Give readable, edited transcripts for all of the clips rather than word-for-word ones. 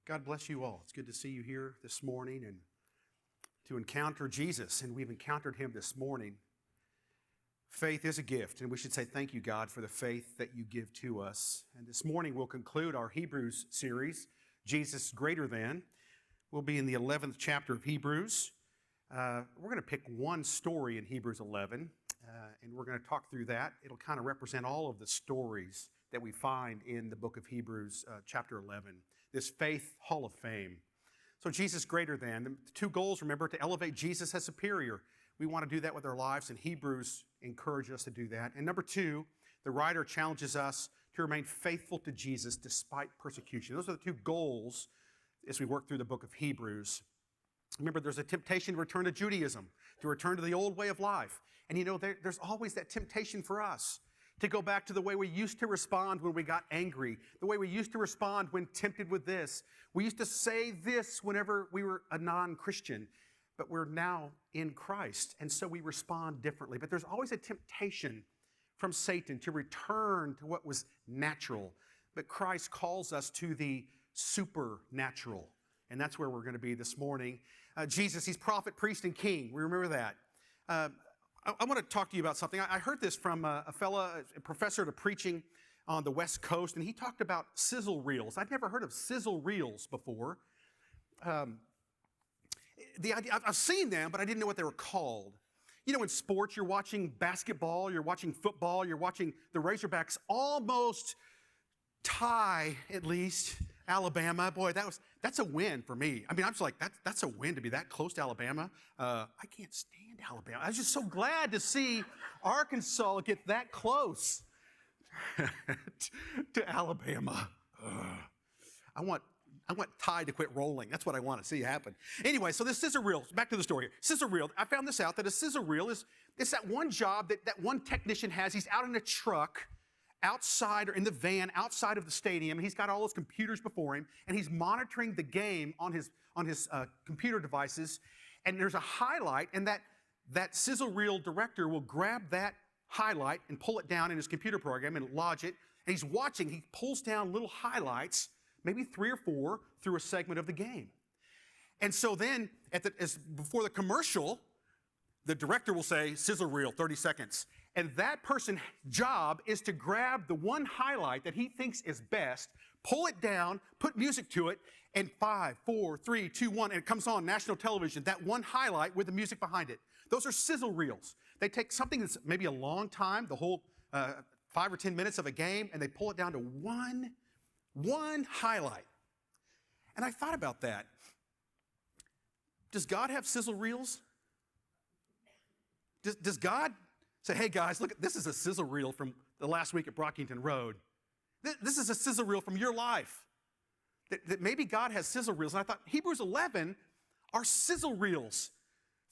God bless you all. It's good to see you here this morning and to encounter Jesus, and we've encountered him this morning. Faith is a gift, and we should say thank you, God, for the faith that you give to us. And this morning we'll conclude our Hebrews series, Jesus Greater Than. We'll be in the 11th chapter of Hebrews. We're going to pick one story in Hebrews 11, and we're going to talk through that. It'll kind of represent all of the stories that we find in the book of Hebrews, chapter 11, this faith hall of fame. So Jesus greater than. The two goals, remember, to elevate Jesus as superior. We want to do that with our lives, and Hebrews encourage us to do that. And number two, the writer challenges us to remain faithful to Jesus despite persecution. Those are the two goals as we work through the book of Hebrews. Remember, there's a temptation to return to Judaism, to return to the old way of life. And you know, there's always that temptation for us to go back to the way we used to respond when we got angry, the way we used to respond when tempted with this. We used to say this whenever we were a non-Christian, but we're now in Christ, and so we respond differently. But there's always a temptation from Satan to return to what was natural. But Christ calls us to the supernatural, and that's where we're going to be this morning. Jesus, he's prophet, priest, and king. We remember that. I want to talk to you about something. I heard this from a professor to preaching on the West Coast, and he talked about sizzle reels. I'd never heard of sizzle reels before. The idea, I've seen them, but I didn't know what they were called. You know, in sports, you're watching basketball, you're watching football, you're watching the Razorbacks almost tie, at least, Alabama. Boy, that's a win for me. I mean, I'm just like, that's a win to be that close to Alabama. I can't stand Alabama. I was just so glad to see Arkansas get that close to Alabama. I want Tide to quit rolling. That's what I want to see happen. Anyway, so this scissor reel, back to the story. Scissor reel, I found this out, that a scissor reel it's that one job that one technician has. He's out in a truck, outside or in the van outside of the stadium. He's got all those computers before him, and he's monitoring the game on his computer devices. And there's a highlight, and that sizzle reel director will grab that highlight and pull it down in his computer program and lodge it. And he's watching. He pulls down little highlights, maybe 3 or 4, through a segment of the game. And so then, before the commercial, the director will say, sizzle reel, 30 seconds. And that person's job is to grab the one highlight that he thinks is best, pull it down, put music to it, and 5, 4, 3, 2, 1, and it comes on national television, that one highlight with the music behind it. Those are sizzle reels. They take something that's maybe a long time, the whole 5 or 10 minutes of a game, and they pull it down to one highlight. And I thought about that. Does God have sizzle reels? Does God say, hey guys, look, this is a sizzle reel from the last week at Brockington Road. This is a sizzle reel from your life. That maybe God has sizzle reels. And I thought, Hebrews 11 are sizzle reels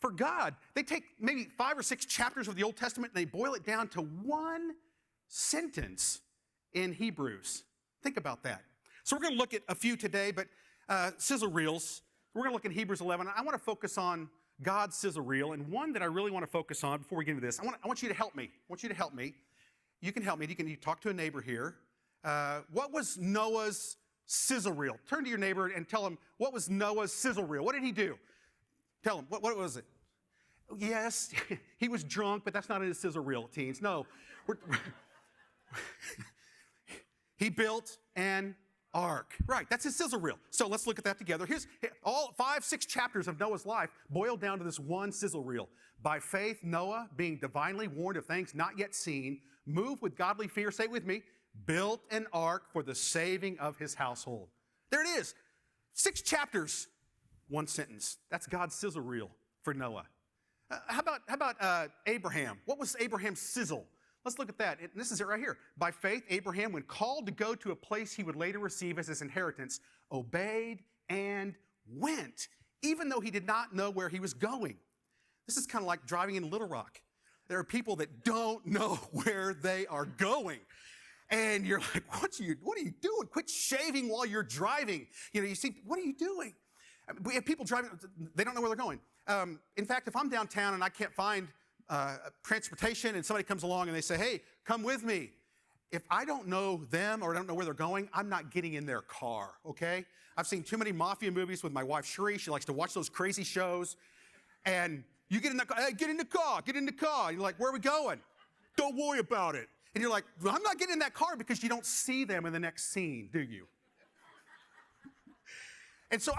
for God. They take maybe 5 or 6 chapters of the Old Testament and they boil it down to one sentence in Hebrews. Think about that. So we're going to look at a few today, but sizzle reels. We're going to look at Hebrews 11. I want to focus on God's sizzle reel, and one that I really want to focus on before we get into this. I want you to help me. You can help me. You can talk to a neighbor here. What was Noah's sizzle reel? Turn to your neighbor and tell him, what was Noah's sizzle reel? What did he do? Tell him, what was it? Yes, he was drunk, but that's not in his sizzle reel, teens. No. He built an ark. Right, that's his sizzle reel. So let's look at that together. Here's all 5, 6 chapters of Noah's life boiled down to this one sizzle reel. By faith, Noah, being divinely warned of things not yet seen, moved with godly fear, say it with me, built an ark for the saving of his household. There it is. 6 chapters, 1 sentence. That's God's sizzle reel for Noah. How about Abraham? What was Abraham's sizzle? Let's look at that. This is it right here. By faith, Abraham, when called to go to a place he would later receive as his inheritance, obeyed and went, even though he did not know where he was going. This is kind of like driving in Little Rock. There are people that don't know where they are going. And you're like, what are you doing? Quit shaving while you're driving. You see, what are you doing? We have people driving, they don't know where they're going. In fact, if I'm downtown and I can't find transportation and somebody comes along and they say, hey, come with me. if I don't know them or I don't know where they're going, I'm not getting in their car, okay? I've seen too many mafia movies with my wife, Sheree. She likes to watch those crazy shows. And you get in the car, hey, get in the car, get in the car. And you're like, where are we going? Don't worry about it. And you're like, well, I'm not getting in that car because you don't see them in the next scene, do you? And so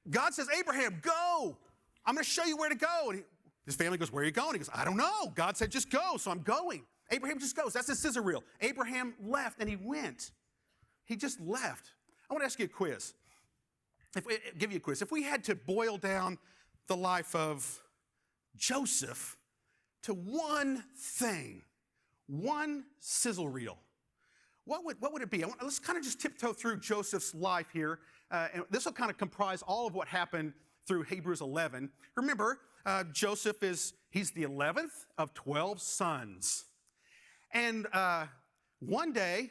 God says, Abraham, go. I'm going to show you where to go. And his family goes, where are you going? He goes, I don't know. God said, just go, so I'm going. Abraham just goes. That's the scissor reel. Abraham left, and he went. He just left. I want to ask you a quiz. Give you a quiz. If we had to boil down the life of Joseph to one thing, one sizzle reel, what would it be? Let's kind of just tiptoe through Joseph's life here. And this will kind of comprise all of what happened through Hebrews 11. Remember, Joseph he's the 11th of 12 sons. And one day,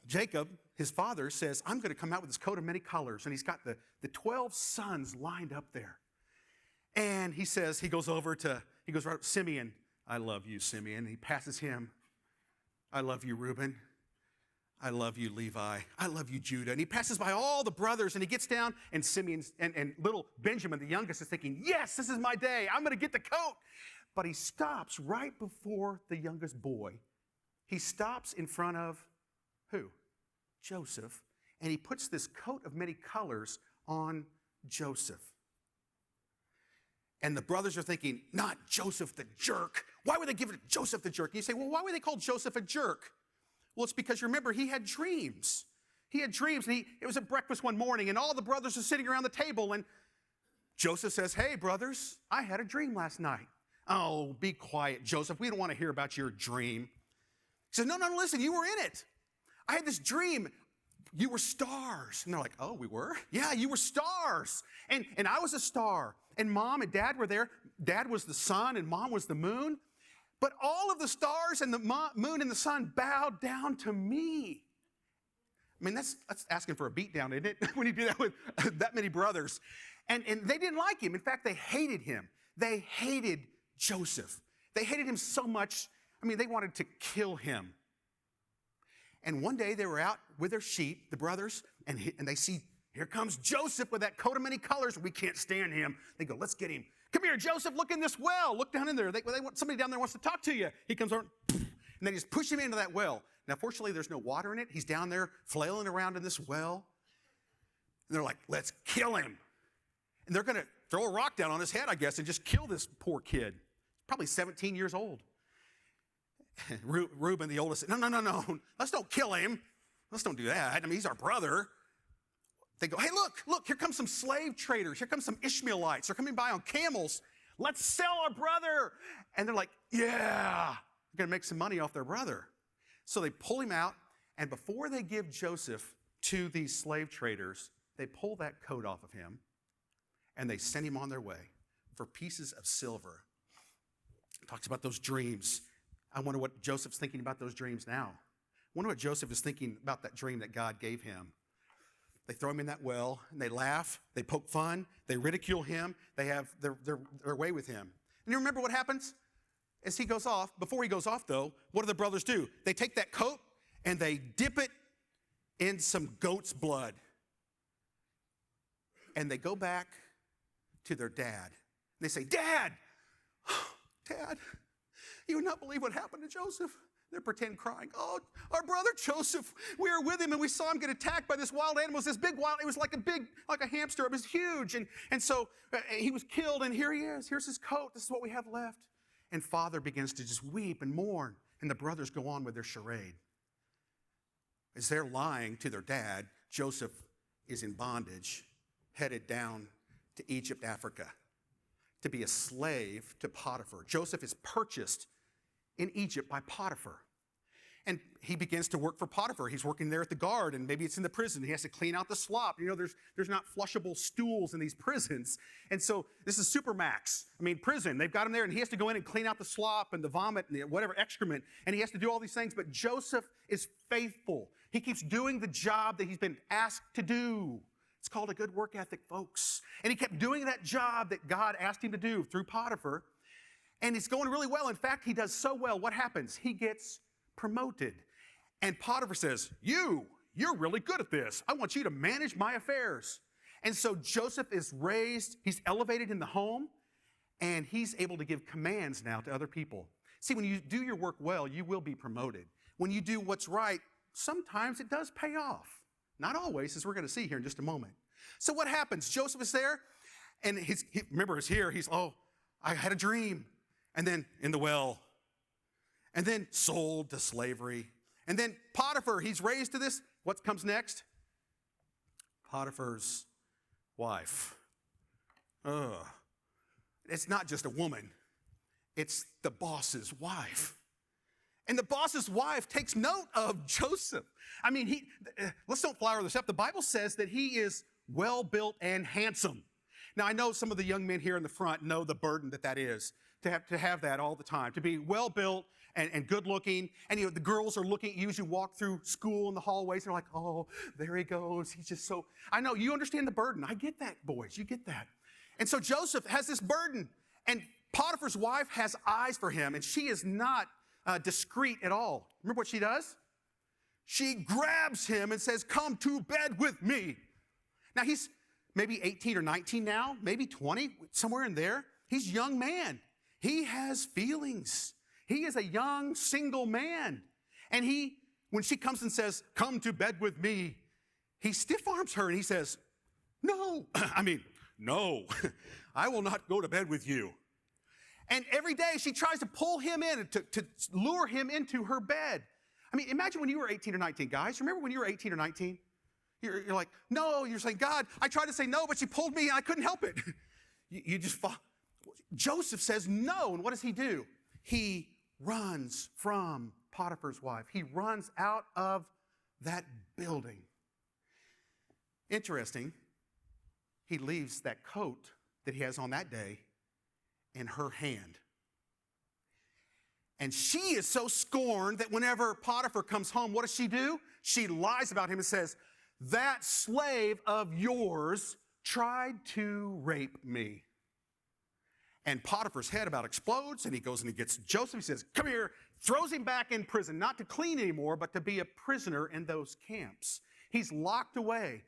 Jacob, his father, says, I'm going to come out with this coat of many colors. And he's got the 12 sons lined up there. And he says, he goes right up to Simeon. I love you, Simeon. He passes him. I love you, Reuben. I love you, Levi. I love you, Judah. And he passes by all the brothers, and he gets down, and Simeon and little Benjamin, the youngest, is thinking, yes, this is my day. I'm going to get the coat. But he stops right before the youngest boy. He stops in front of who? Joseph. And he puts this coat of many colors on Joseph. And the brothers are thinking, not Joseph the jerk. Why would they give it to Joseph the jerk? And you say, well, why would they call Joseph a jerk? Well, it's because, remember, he had dreams. He had dreams, and it was at breakfast one morning, and all the brothers are sitting around the table, and Joseph says, hey, brothers, I had a dream last night. Oh, be quiet, Joseph. We don't want to hear about your dream. He says, no, listen, you were in it. I had this dream. You were stars. And they're like, oh, we were? Yeah, you were stars. And I was a star. And Mom and Dad were there. Dad was the sun, and Mom was the moon. But all of the stars and the moon and the sun bowed down to me. I mean, that's asking for a beatdown, isn't it? When you do that with that many brothers. And they didn't like him. In fact, they hated him. They hated Joseph. They hated him so much, I mean, they wanted to kill him. And one day they were out with their sheep, the brothers, and they see, here comes Joseph with that coat of many colors. We can't stand him. They go, let's get him. Come here, Joseph, look in this well. Look down in there. They want somebody down there wants to talk to you. He comes over, and they just push him into that well. Now, fortunately, there's no water in it. He's down there flailing around in this well. And they're like, let's kill him. And they're going to throw a rock down on his head, I guess, and just kill this poor kid. Probably 17 years old. Reuben, the oldest, said, no. Let's don't kill him. Let's don't do that. I mean, he's our brother. They go, hey, look, here comes some slave traders. Here comes some Ishmaelites. They're coming by on camels. Let's sell our brother. And they're like, yeah, we're going to make some money off their brother. So they pull him out, and before they give Joseph to these slave traders, they pull that coat off of him, and they send him on their way for pieces of silver. It talks about those dreams. I wonder what Joseph's thinking about those dreams now. I wonder what Joseph is thinking about that dream that God gave him. They throw him in that well, and they laugh, they poke fun, they ridicule him, they have their way with him. And you remember what happens? As he goes off, before he goes off though, what do the brothers do? They take that coat and they dip it in some goat's blood. And they go back to their dad. And they say, Dad, you would not believe what happened to Joseph. They're pretend crying. Oh, our brother Joseph, we were with him and we saw him get attacked by this wild animal. This big wild, it was like a hamster. It was huge. And so he was killed, and here he is. Here's his coat. This is what we have left. And father begins to just weep and mourn. And the brothers go on with their charade. As they're lying to their dad, Joseph is in bondage, headed down to Egypt, Africa, to be a slave to Potiphar. Joseph is purchased in Egypt by Potiphar. And he begins to work for Potiphar. He's working there at the guard, and maybe it's in the prison. He has to clean out the slop. You know, there's not flushable stools in these prisons. And so this is Supermax. I mean, prison. They've got him there, and he has to go in and clean out the slop and the vomit and the whatever excrement. And he has to do all these things. But Joseph is faithful. He keeps doing the job that he's been asked to do. It's called a good work ethic, folks. And he kept doing that job that God asked him to do through Potiphar. And it's going really well. In fact, he does so well. What happens? He gets promoted. And Potiphar says, you're really good at this. I want you to manage my affairs. And so Joseph is raised, he's elevated in the home, and he's able to give commands now to other people. See, when you do your work well, you will be promoted. When you do what's right, sometimes it does pay off. Not always, as we're going to see here in just a moment. So what happens? Joseph is there, and remember, he's here. I had a dream. And then in the well. And then sold to slavery. And then Potiphar, he's raised to this. What comes next? Potiphar's wife. It's not just a woman. It's the boss's wife. And the boss's wife takes note of Joseph. I mean, let's don't flower this up. The Bible says that he is well-built and handsome. Now, I know some of the young men here in the front know the burden that is, to have that all the time, to be well-built and good-looking. And, the girls are looking at you as you walk through school in the hallways. They're like, oh, there he goes. He's just so... I know, you understand the burden. I get that, boys. You get that. And so Joseph has this burden. And Potiphar's wife has eyes for him, and she is not discreet at all. Remember what she does? She grabs him and says, come to bed with me. Now, he's maybe 18 or 19 now, maybe 20, somewhere in there. He's a young man. He has feelings. He is a young, single man. And when she comes and says, come to bed with me, he stiff-arms her and he says, no, no, I will not go to bed with you. And every day she tries to pull him in, to lure him into her bed. I mean, imagine when you were 18 or 19, guys. Remember when you were 18 or 19? You're like, no, you're saying, God, I tried to say no, but she pulled me and I couldn't help it. You just fall. Joseph says no, and what does he do? He runs from Potiphar's wife. He runs out of that building. Interesting, he leaves that coat that he has on that day in her hand. And she is so scorned that whenever Potiphar comes home, what does she do? She lies about him and says, that slave of yours tried to rape me. And Potiphar's head about explodes, and he goes and he gets Joseph. He says, come here, throws him back in prison, not to clean anymore, but to be a prisoner in those camps. He's locked away.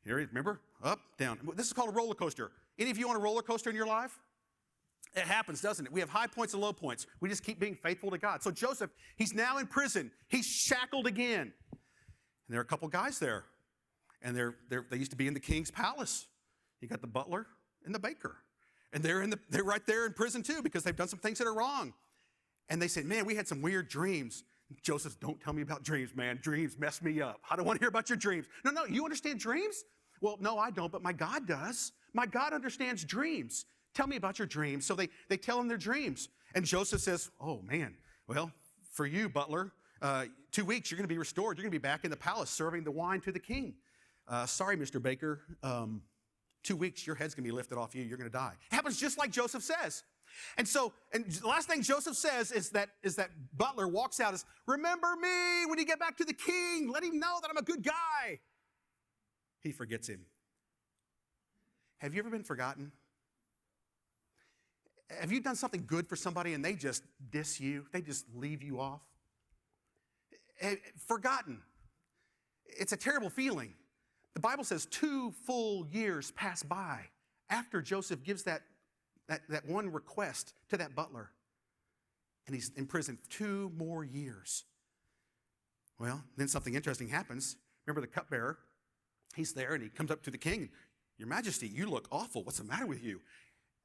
Here, remember, up, down. This is called a roller coaster. Any of you on a roller coaster in your life? It happens, doesn't it? We have high points and low points. We just keep being faithful to God. So Joseph, he's now in prison. He's shackled again. And there are a couple guys there. And they used to be in the king's palace. You got the butler and the baker. And they're right there in prison too because they've done some things that are wrong. And they said, man, we had some weird dreams. Joseph, don't tell me about dreams, man. Dreams mess me up. I don't want to hear about your dreams. No, you understand dreams? Well, no, I don't, but my God does. My God understands dreams. Tell me about your dreams. So they tell him their dreams. And Joseph says, oh, man, well, for you, butler, 2 weeks, you're going to be restored. You're going to be back in the palace serving the wine to the king. Sorry, Mr. Baker. 2 weeks, your head's going to be lifted off you. You're going to die. It happens just like Joseph says. And the last thing Joseph says is that butler walks out is, remember me when you get back to the king. Let him know that I'm a good guy. He forgets him. Have you ever been forgotten? Have you done something good for somebody and they just diss you? They just leave you off? Forgotten. It's a terrible feeling. The Bible says 2 full years pass by after Joseph gives that one request to that butler. And he's in prison 2 more years. Well, then something interesting happens. Remember the cupbearer? He's there and he comes up to the king. Your Majesty, you look awful. What's the matter with you?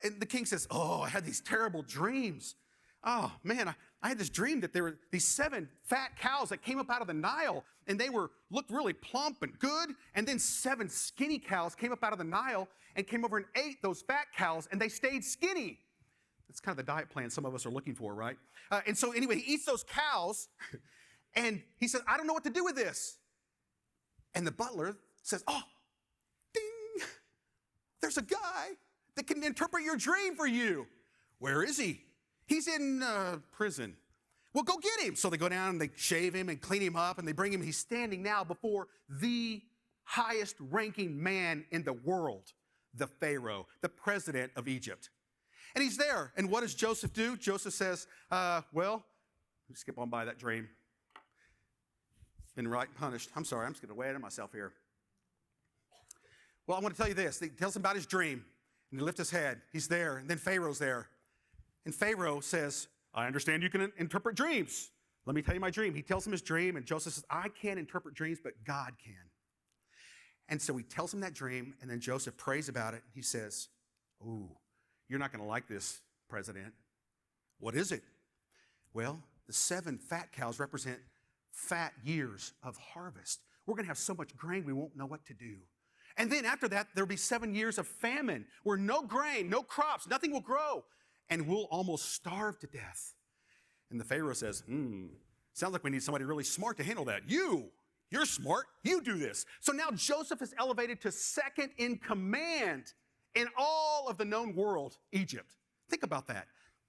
And the king says, oh, I had these terrible dreams. Oh, man, I had this dream that there were these 7 fat cows that came up out of the Nile, and they looked really plump and good. And then 7 skinny cows came up out of the Nile and came over and ate those fat cows, and they stayed skinny. That's kind of the diet plan some of us are looking for, right? And so anyway, he eats those cows, and he says, I don't know what to do with this. And the butler says, oh, ding, there's a guy that can interpret your dream for you. Where is he? He's in prison. Well, go get him. So they go down and they shave him and clean him up and they bring him. He's standing now before the highest ranking man in the world, the Pharaoh, the president of Egypt. And he's there. And what does Joseph do? Joseph says, well, skip on by that dream. been right punished. I'm sorry, I'm just getting way out of myself here. Well, I want to tell you this. He tells him about his dream, and he lifts his head. He's there, and then Pharaoh's there. And Pharaoh says, I understand you can interpret dreams. Let me tell you my dream. He tells him his dream, and Joseph says, I can't interpret dreams, but God can. And so he tells him that dream, and then Joseph prays about it. He says, ooh, you're not going to like this, President. What is it? Well, the 7 fat cows represent fat years of harvest. We're going to have so much grain we won't know what to do. And then after that, there'll be 7 years of famine where no grain, no crops, nothing will grow, and we'll almost starve to death. And the Pharaoh says, sounds like we need somebody really smart to handle that. You're smart. You do this. So now Joseph is elevated to second in command in all of the known world, Egypt. Think about that.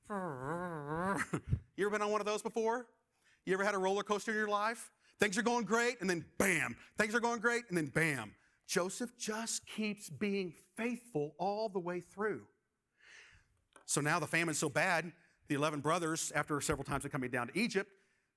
You ever been on one of those before? You ever had a roller coaster in your life? Things are going great, and then bam. Things are going great, and then bam. Joseph just keeps being faithful all the way through. So now the famine's so bad, the 11 brothers, after several times of coming down to Egypt,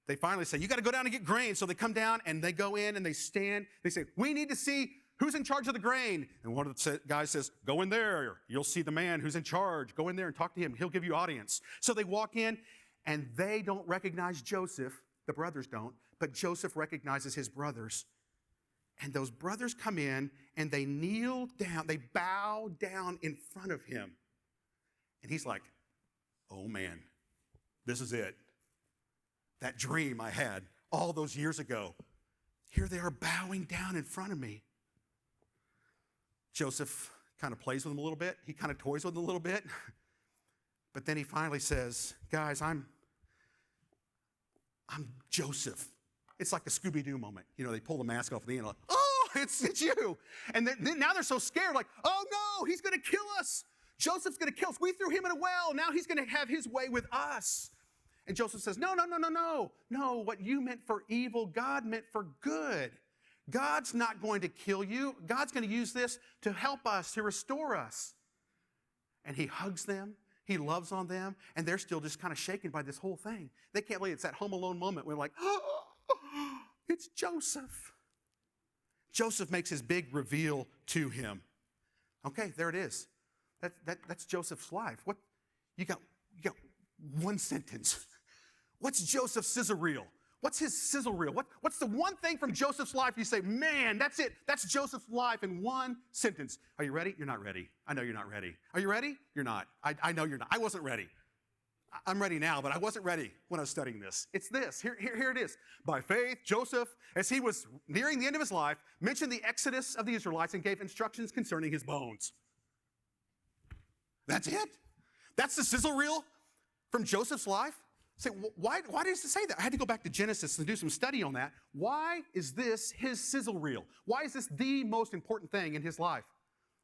they finally say, you got to go down and get grain. So they come down, and they go in, and they stand. They say, we need to see who's in charge of the grain. And one of the guys says, go in there. You'll see the man who's in charge. Go in there and talk to him. He'll give you audience. So they walk in, and they don't recognize Joseph. The brothers don't. But Joseph recognizes his brothers. And those brothers come in, and they kneel down. They bow down in front of him. And he's like, oh, man, this is it. That dream I had all those years ago. Here they are bowing down in front of me. Joseph kind of plays with them a little bit. He kind of toys with them a little bit. But then he finally says, guys, I'm Joseph. It's like a Scooby-Doo moment. You know, they pull the mask off at the end, like, oh, it's you. And then now they're so scared, like, oh no, he's going to kill us. Joseph's going to kill us. We threw him in a well. Now he's going to have his way with us. And Joseph says, no. No, what you meant for evil, God meant for good. God's not going to kill you. God's going to use this to help us, to restore us. And he hugs them. He loves on them. And they're still just kind of shaken by this whole thing. They can't believe it's that Home Alone moment where like, oh, it's Joseph. Joseph makes his big reveal to him. Okay, there it is. That's Joseph's life. What you got one sentence. What's Joseph's sizzle reel? What's his sizzle reel? What's the one thing from Joseph's life you say, man, that's it. That's Joseph's life in one sentence. Are you ready? You're not ready. I know you're not ready. Are you ready? You're not. I know you're not. I wasn't ready. I'm ready now, but I wasn't ready when I was studying this. It's this. Here it is. By faith, Joseph, as he was nearing the end of his life, mentioned the exodus of the Israelites and gave instructions concerning his bones. That's it? That's the sizzle reel from Joseph's life? Say, why does it say that? I had to go back to Genesis and do some study on that. Why is this his sizzle reel? Why is this the most important thing in his life?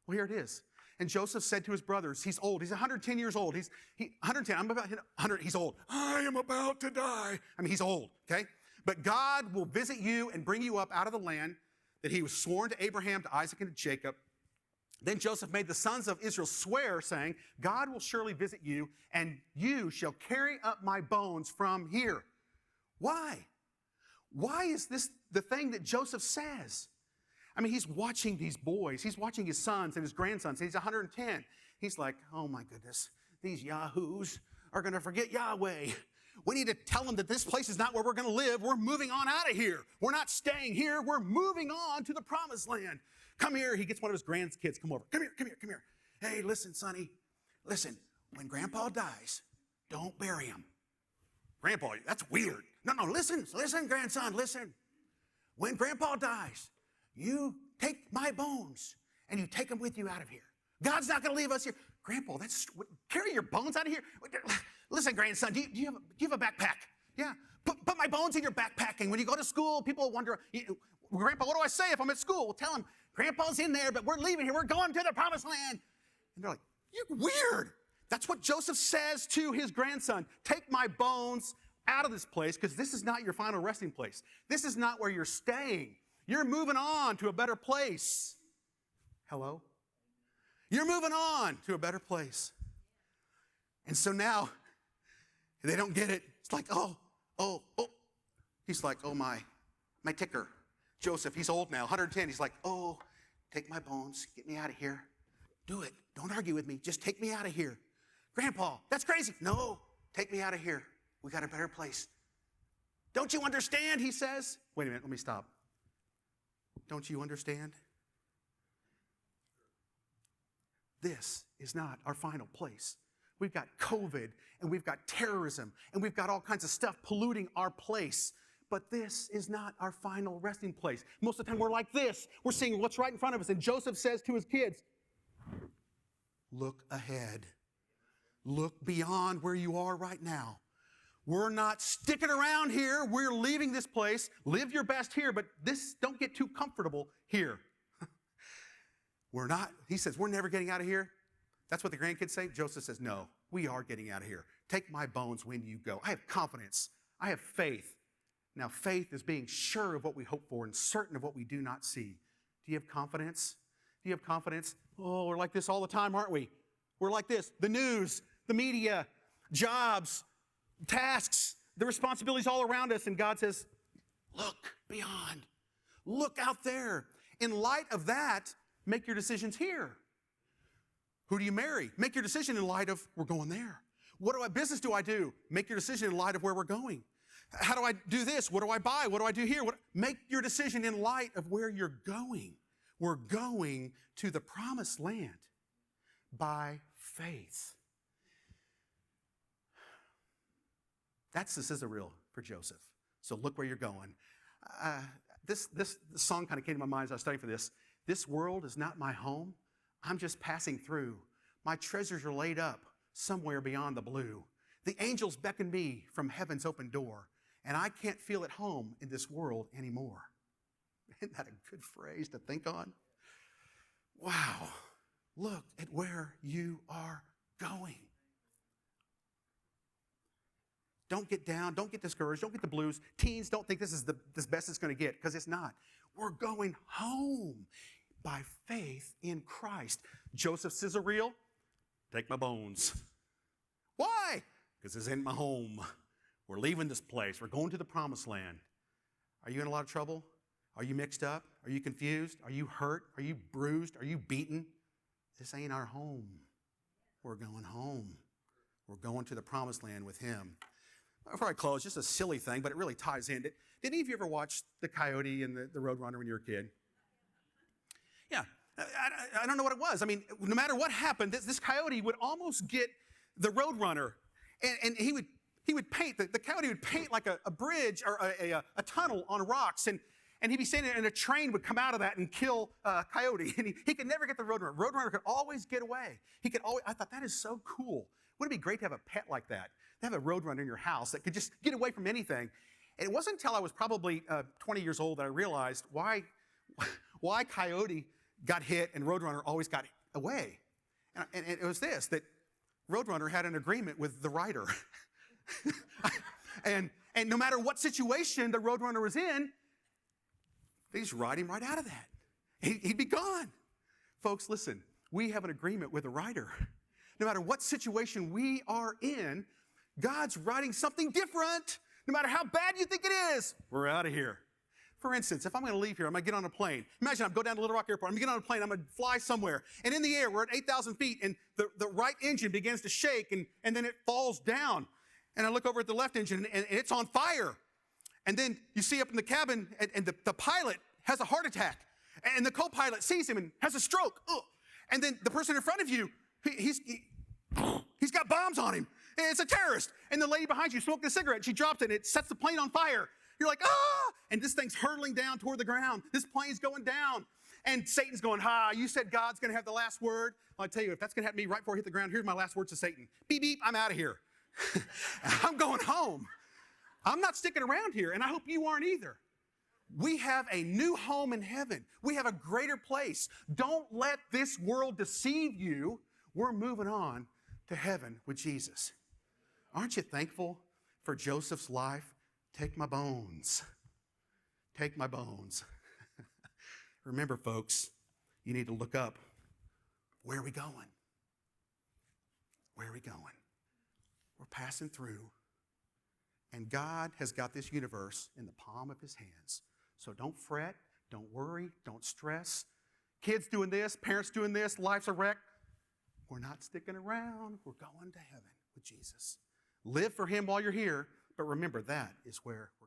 Well, here it is. And Joseph said to his brothers, he's old. He's 110 years old. He's 110. I'm about 100. He's old. I am about to die. I mean, he's old, okay? But God will visit you and bring you up out of the land that he was sworn to Abraham, to Isaac, and to Jacob. Then Joseph made the sons of Israel swear, saying, God will surely visit you, and you shall carry up my bones from here. Why? Why is this the thing that Joseph says? I mean, he's watching these boys. He's watching his sons and his grandsons. He's 110. He's like, oh my goodness, these yahoos are going to forget Yahweh. We need to tell them that this place is not where we're going to live. We're moving on out of here. We're not staying here. We're moving on to the promised land. Come here. He gets one of his grandkids. Come over. Come here. Hey, listen, Sonny. Listen, when Grandpa dies, don't bury him. Grandpa, that's weird. No, listen, grandson, listen. When Grandpa dies, you take my bones and you take them with you out of here. God's not going to leave us here. Grandpa, carry your bones out of here. Listen, grandson, do you have a backpack? Yeah. Put my bones in your backpack. And when you go to school, people wonder, Grandpa, what do I say if I'm at school? Well, tell them, Grandpa's in there, but we're leaving here. We're going to the promised land. And they're like, you're weird. That's what Joseph says to his grandson. Take my bones out of this place because this is not your final resting place. This is not where you're staying. You're moving on to a better place. Hello? You're moving on to a better place. And so now, they don't get it. It's like, oh. He's like, oh, my my ticker. Joseph, he's old now, 110. He's like, oh, take my bones, get me out of here. Do it. Don't argue with me. Just take me out of here. Grandpa, that's crazy. No, take me out of here. We got a better place. Don't you understand, he says. Wait a minute, let me stop. Don't you understand? This is not our final place. We've got COVID, and we've got terrorism, and we've got all kinds of stuff polluting our place. But this is not our final resting place. Most of the time we're like this. We're seeing what's right in front of us. And Joseph says to his kids, look ahead. Look beyond where you are right now. We're not sticking around here. We're leaving this place. Live your best here, but don't get too comfortable here. We're not, he says, we're never getting out of here. That's what the grandkids say. Joseph says, no, we are getting out of here. Take my bones when you go. I have confidence. I have faith. Now, faith is being sure of what we hope for and certain of what we do not see. Do you have confidence? Do you have confidence? Oh, we're like this all the time, aren't we? We're like this. The news, the media, jobs, tasks, the responsibilities all around us. And God says, look beyond. Look out there. In light of that, make your decisions here. Who do you marry? Make your decision in light of, we're going there. What business do I do? Make your decision in light of where we're going. How do I do this? What do I buy? What do I do here? Make your decision in light of where you're going. We're going to the promised land by faith. That's the sizzle reel for Joseph. So look where you're going. This song kind of came to my mind as I was studying for this. This world is not my home. I'm just passing through. My treasures are laid up somewhere beyond the blue. The angels beckon me from heaven's open door, and I can't feel at home in this world anymore. Isn't that a good phrase to think on? Wow. Look at where you are going. Don't get down. Don't get discouraged. Don't get the blues. Teens, don't think this is the best it's going to get, because it's not. We're going home by faith in Christ. Joseph sizzle reel, take my bones. Why? Because this ain't my home. We're leaving this place. We're going to the promised land. Are you in a lot of trouble? Are you mixed up? Are you confused? Are you hurt? Are you bruised? Are you beaten? This ain't our home. We're going home. We're going to the promised land with him. Before I close, just a silly thing, but it really ties in. Did any of you ever watch The Coyote and the Roadrunner when you were a kid? Yeah. I don't know what it was. I mean, no matter what happened, this coyote would almost get the Roadrunner. And he would paint, the coyote would paint like a bridge or a tunnel on rocks. And he'd be standing there, and a train would come out of that and kill Coyote. And he could never get the Roadrunner. Roadrunner could always get away. I thought, that is so cool. Wouldn't it be great to have a pet like that? To have a Roadrunner in your house that could just get away from anything. And it wasn't until I was probably 20 years old that I realized why Coyote got hit and Roadrunner always got away. And it was this, that Roadrunner had an agreement with the rider. and no matter what situation the Roadrunner was in, they just ride him right out of that. He'd be gone. Folks, listen, we have an agreement with the rider. No matter what situation we are in, God's writing something different. No matter how bad you think it is, we're out of here. For instance, if I'm going to leave here, I'm going to get on a plane. Imagine I'm going down to Little Rock Airport. I'm going to get on a plane. I'm going to fly somewhere. And in the air, we're at 8,000 feet, and the right engine begins to shake, and then it falls down. And I look over at the left engine, and it's on fire. And then you see up in the cabin, and the pilot has a heart attack. And the co-pilot sees him and has a stroke. Ugh. And then the person in front of you, he's got bombs on him. It's a terrorist. And the lady behind you smoking a cigarette. She drops it, and it sets the plane on fire. You're like, ah! And this thing's hurtling down toward the ground. This plane's going down. And Satan's going, you said God's going to have the last word. Well, I tell you, if that's going to happen to me right before I hit the ground, here's my last words to Satan. Beep, beep, I'm out of here. I'm going home. I'm not sticking around here, and I hope you aren't either. We have a new home in heaven. We have a greater place. Don't let this world deceive you. We're moving on to heaven with Jesus. Aren't you thankful for Joseph's life? Take my bones. Take my bones. Remember, folks, you need to look up. Where are we going? Where are we going? We're passing through. And God has got this universe in the palm of his hands. So don't fret, don't worry, don't stress. Kids doing this, parents doing this, life's a wreck. We're not sticking around. We're going to heaven with Jesus. Live for him while you're here, but remember that is where we're